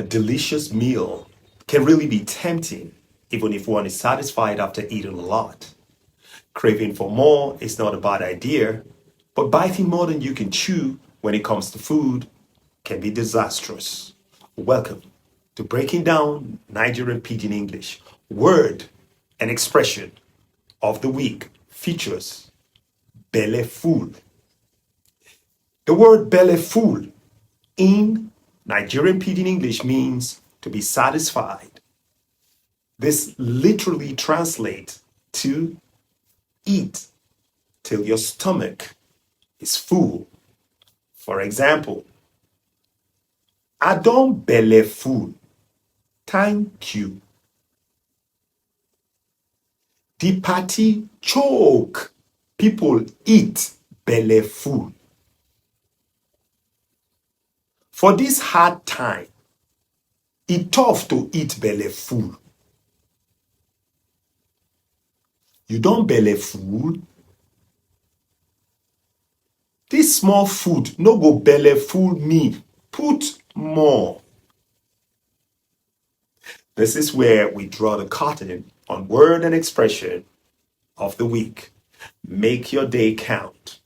A delicious meal can really be tempting, even if one is satisfied after eating a lot. Craving for more is not a bad idea, but biting more than you can chew when it comes to food can be disastrous. Welcome to Breaking Down Nigerian Pidgin English. Word and expression of the week features Belle full. The word Belle full in Nigerian Pidgin English means to be satisfied. This literally translates to eat till your stomach is full. For example, I don belle full. Thank you. The party choke. People eat belle full. For this hard time, it's tough to eat belle full. You don belle full? This small food no go belle full me. Put more. This is where we draw the curtain on word and expression of the week. Make your day count.